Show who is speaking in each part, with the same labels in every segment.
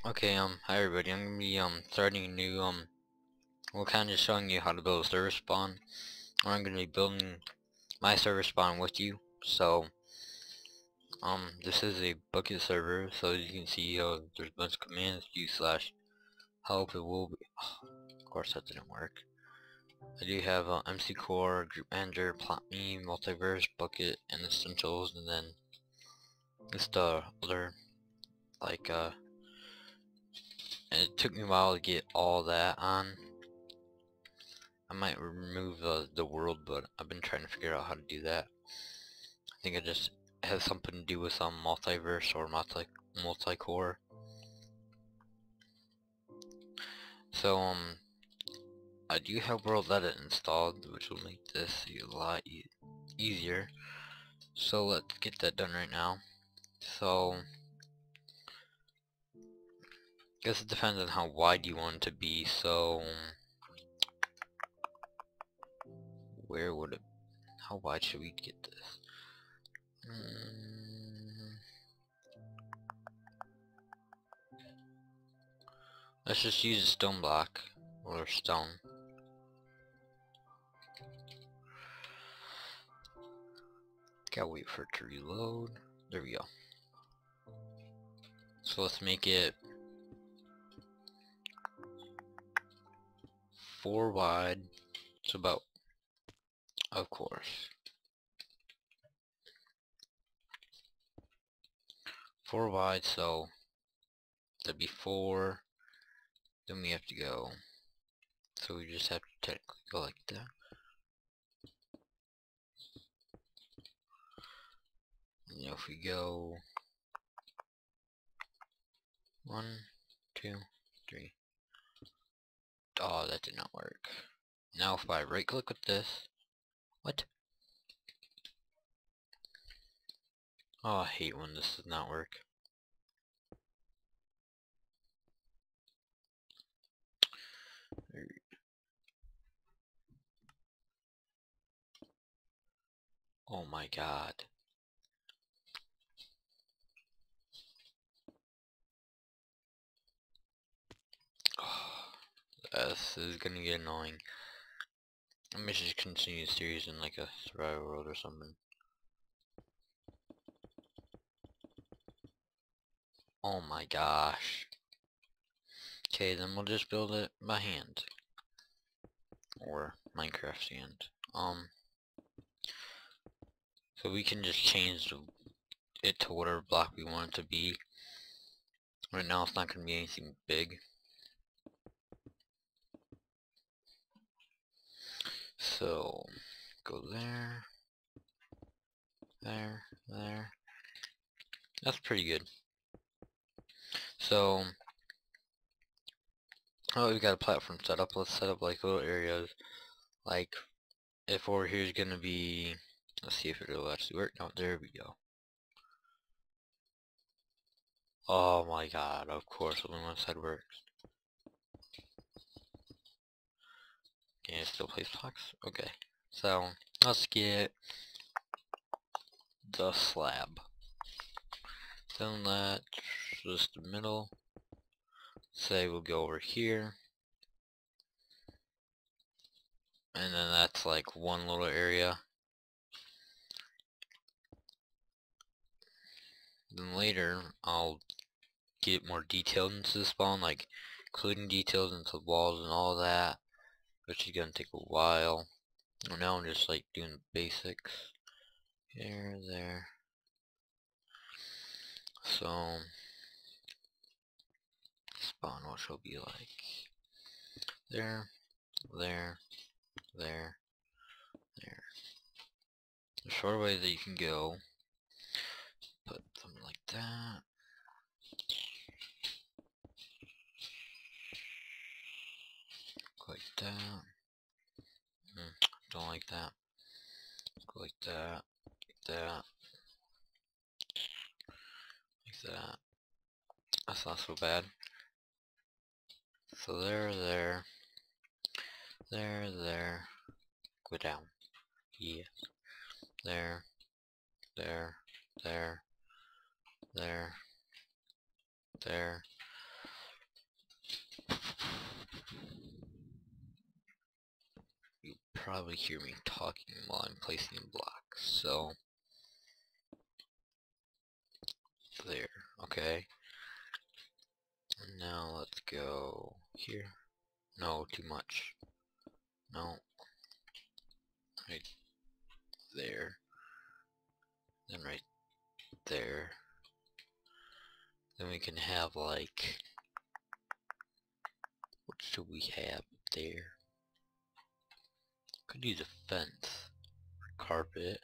Speaker 1: Okay, hi everybody. I'm gonna be starting a new well, kind of just showing you how to build a server spawn. Or I'm gonna be building my server spawn with you. So this is a bucket server. So as you can see, there's a bunch of commands. U/help. It will be. Of course, that didn't work. I do have MC Core, Group Manager, Plot Me, Multiverse, Bucket, and Essentials, and then just other like and it took me a while to get all that on. I might remove the world, but I've been trying to figure out how to do that. I think it just has something to do with some multiverse or multi-core. So I do have World Edit installed, which will make this a lot easier. So let's get that done right now. So guess it depends on how wide you want it to be. So where would it? How wide should we get this? Let's just use a stone block or stone. Gotta wait for it to reload. There we go. So let's make it 4 wide. It's about, of course, 4 wide. So that'd be 4. Then we have to go. So we just have to technically go like that. And if we go 1, 2, 3. Oh, that did not work. Now if I right click with this. What? Oh, I hate when this does not work. Oh my god. Oh, this is gonna get annoying. I may just continue the series in like a survival world or something. Oh my gosh. Okay, then we'll just build it by hand. Or Minecraft hand. So we can just change it to whatever block we want it to be. Right now it's not going to be anything big. So, go there. There, there. That's pretty good. So, oh, we got a platform set up. Let's set up like little areas. Like, if over here is going to be, let's see if it'll actually work. No, there we go. Oh my god, of course, only one side works. Okay, it still plays blocks? Okay. So, let's get the slab. Then let's just the middle. Say we'll go over here. And then that's like one little area. Then later, I'll get more detailed into the spawn, like including details into the walls and all that, which is gonna take a while. And now I'm just like doing the basics. Here, there. So, spawn which will be like there, there, there, there. The short way that you can go, put something like that. Go like that. Don't like that. Go like that. Like that. Like that. That's not so bad. So there, there. There, there. Go down. Yes. There. There. There. There. There. probably hear me talking while I'm placing blocks, so there, okay. And now let's go here. No, too much. No, right there. Then right there. Then we can have like, what should we have there? Could use a fence, or carpet.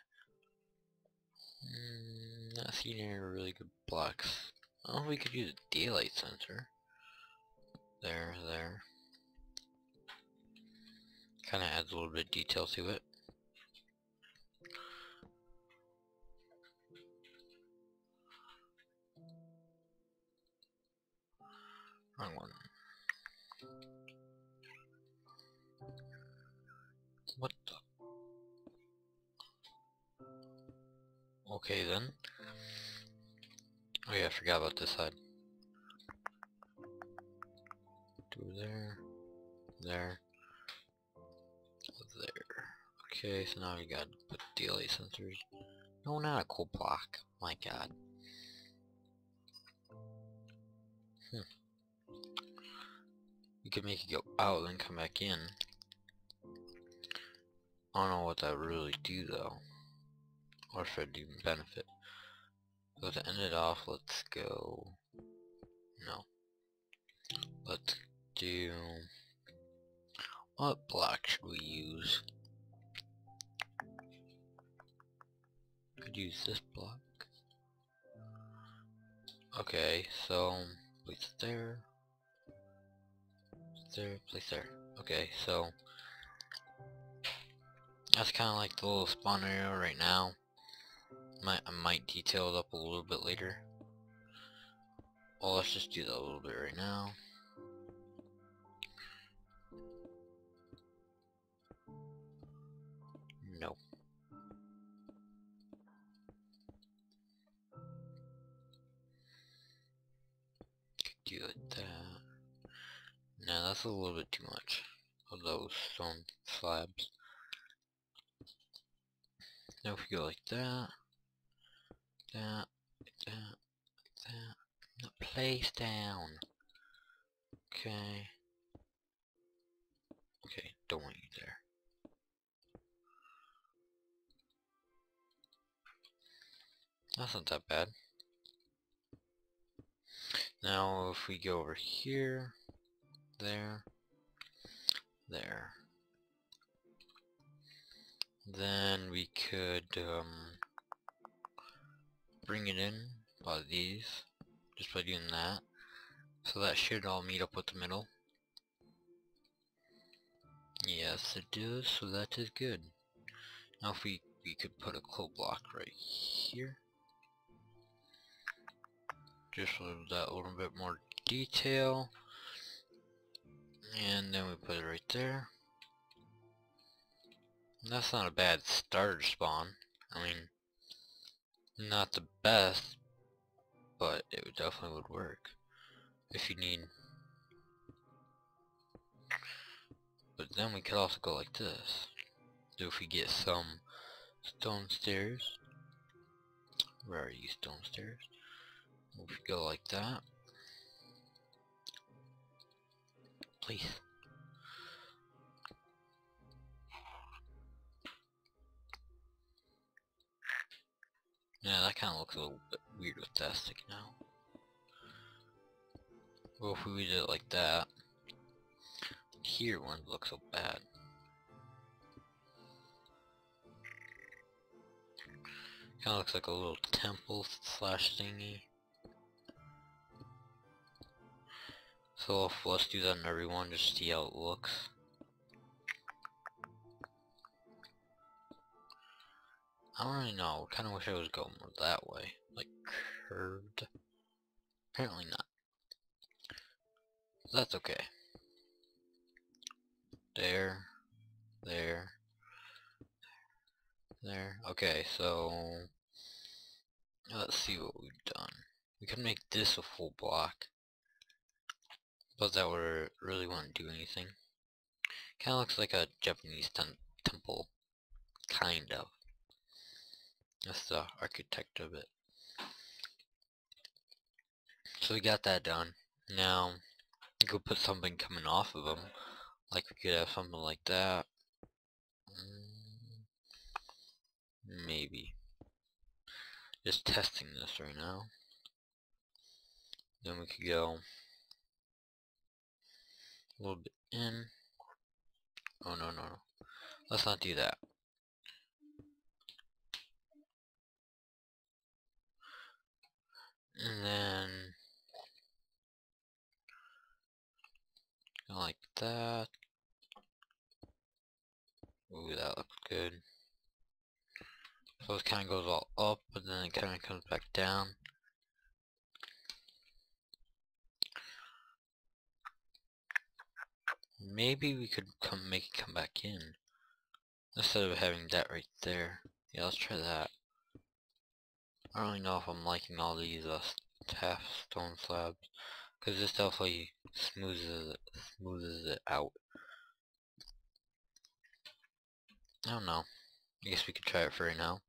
Speaker 1: Not seeing any really good blocks. Oh, we could use a daylight sensor. There. Kind of adds a little bit of detail to it. Wrong one. What the? Okay then. Oh yeah, I forgot about this side. Do there. There. Okay, so now we got to put daylight sensors. No, not a coal block. My god. We could make it go out and come back in. I don't know what that would really do though. Or if it'd even benefit. So to end it off, let's go... No. Let's do... What block should we use? Could use this block. Okay, so place it there. Place there. Okay, so that's kind of like the little spawn area right now. I might detail it up a little bit later. Well, let's just do that a little bit right now. No. Could do it that. Nah, that's a little bit too much of those stone slabs. Now if we go like that, that. No, place down. Okay. Okay, don't want you there. That's not that bad. Now if we go over here, there, then we could bring it in by these, just by doing that. So that should all meet up with the middle. Yes, it does, so that is good. Now if we could put a coal block right here. Just with that a little bit more detail. And then we put it right there. And that's not a bad starter spawn. I mean, not the best, but it definitely would work if you need. But then we could also go like this. So if we get some stone stairs, where are you, stone stairs? If we go like that, please. Yeah, that kind of looks a little bit weird with that sticking out. Well, if we did it like that, here wouldn't look so bad. Kind of looks like a little temple slash thingy. So let's do that in every one, just see how it looks. I don't really know. I kind of wish I was going more that way, like curved. Apparently not. That's okay. There. Okay, so let's see what we've done. We could make this a full block, but that would really wouldn't do anything. Kind of looks like a Japanese temple, kind of. That's the architect of it. So we got that done. Now we could put something coming off of them. Like we could have something like that. Maybe. Just testing this right now. Then we could go a little bit in. Oh no, no. Let's not do that. And then like that. Ooh, that looks good. So it kind of goes all up, but then it kind of comes back down. Maybe we could make it come back in instead of having that right there. Yeah, let's try that. I don't really know if I'm liking all these half stone slabs, because this definitely smooths it out. I don't know. I guess we could try it for right now.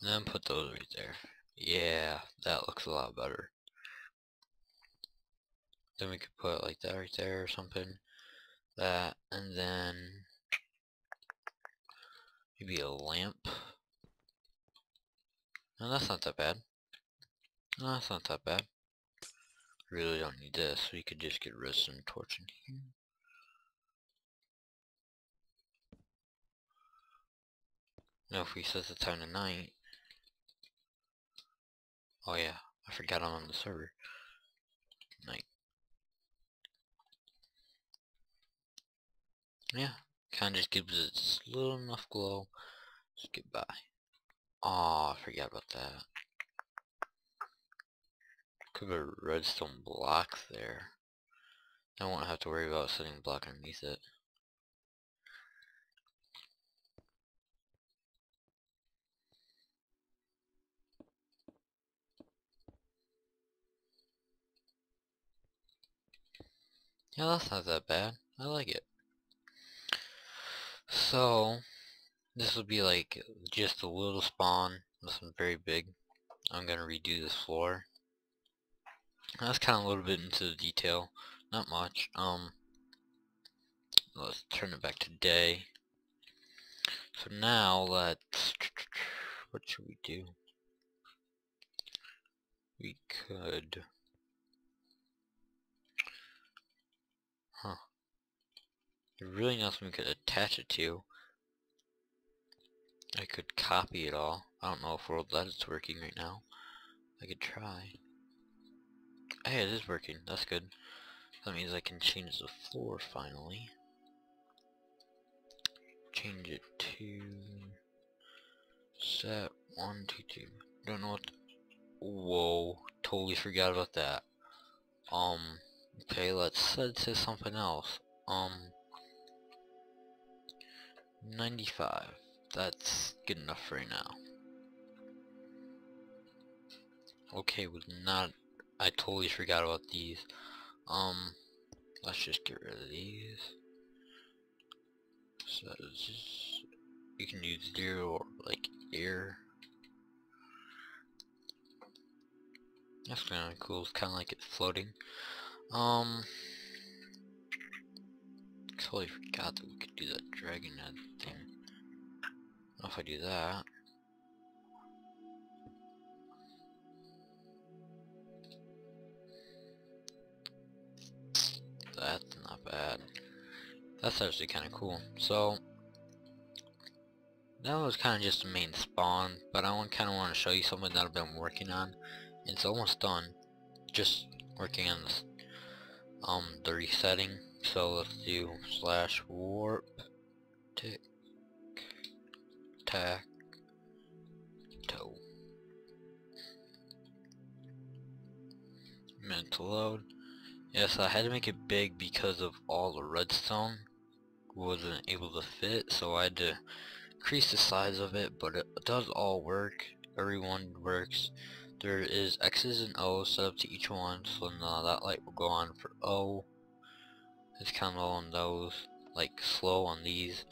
Speaker 1: And then put those right there. Yeah, that looks a lot better. Then we could put like that right there or something. That, and then maybe a lamp. No, that's not that bad. No, that's not that bad. Really don't need this. We could just get redstone torch in here. Now if we set the time to night. Oh yeah, I forgot I'm on the server. Night. Yeah, kinda just gives it just a little enough glow. Just get by. Oh, I forgot about that. Could have redstone blocks there. I won't have to worry about setting a block underneath it. Yeah, that's not that bad. I like it. So, this will be like just a little spawn. This one's very big. I'm gonna redo this floor. That's kind of a little bit into the detail. Not much. Let's turn it back to day. So now let's, what should we do? We could, there's really nothing we could attach it to. I could copy it all. I don't know if World Edit's working right now. I could try. Hey, it is working. That's good. That means I can change the floor finally. Change it to set 1, 2, 2. Don't know what. Whoa, totally forgot about that. Okay, let's set it to something else. 95. That's good enough for right now. Okay, with not. I totally forgot about these. Let's just get rid of these. So just, you can use 0 or like air. That's kind of cool. It's kind of like it's floating. Totally forgot that we could do that dragon head thing. I don't know if I do that. That's not bad. That's actually kind of cool. So that was kind of just the main spawn, but I kind of want to show you something that I've been working on. It's almost done. Just working on this, the resetting. So let's do /warp Tic Tack Toe. Meant to load. Yes, I had to make it big because of all the redstone wasn't able to fit, so I had to increase the size of it, but it does all work. Everyone works. There is X's and O's set up to each one, so now that light will go on for O. It's kind of low on those, like slow on these.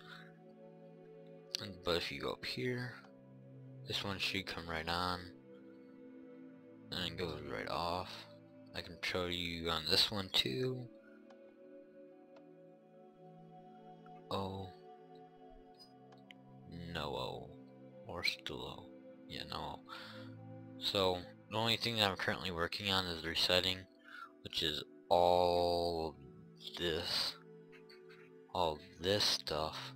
Speaker 1: but if you go up here, this one should come right on, and it goes right off. I can show you on this one too. Oh, no, or still, yeah, no. So the only thing that I'm currently working on is resetting, which is all this stuff.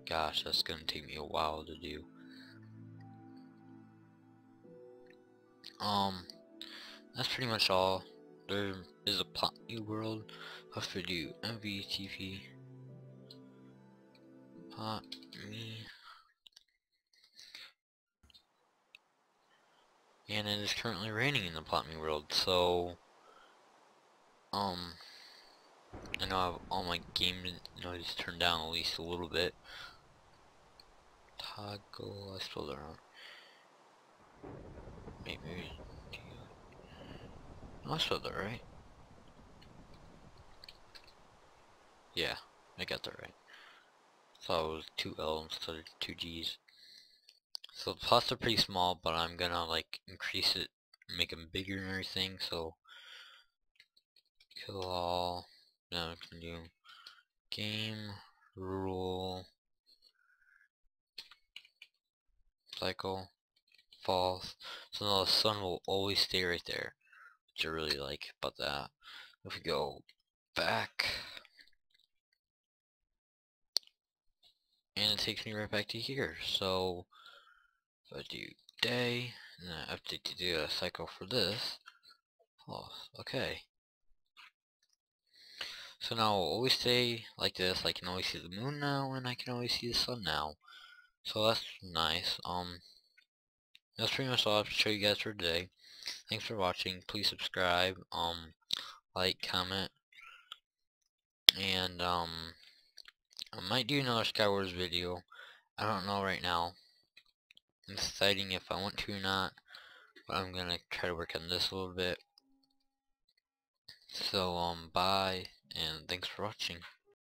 Speaker 1: Gosh, that's gonna take me a while to do. That's pretty much all. There is a plot new world. Have to do MVTP plot me, and it is currently raining in the plot me world. So I know I have all my game noise turned down at least a little bit. Toggle, I spelled it wrong. Maybe. No, I spelled that right. Yeah, I got that right. Thought it was 2 L instead of 2 G's. So the plots are pretty small, but I'm gonna like increase it, make them bigger and everything. So kill all. Now I can do game rule cycle false. So now the sun will always stay right there, which I really like about that. If we go back, and it takes me right back to here. So if I do day, and then I have to do a cycle for this. Oh, okay. So now it'll always stay like this. I can always see the moon now, and I can always see the sun now. So that's nice. That's pretty much all I have to show you guys for today. Thanks for watching. Please subscribe, like, comment, and I might do another Skywars video. I don't know right now. I'm deciding if I want to or not, but I'm gonna try to work on this a little bit. So bye, and thanks for watching.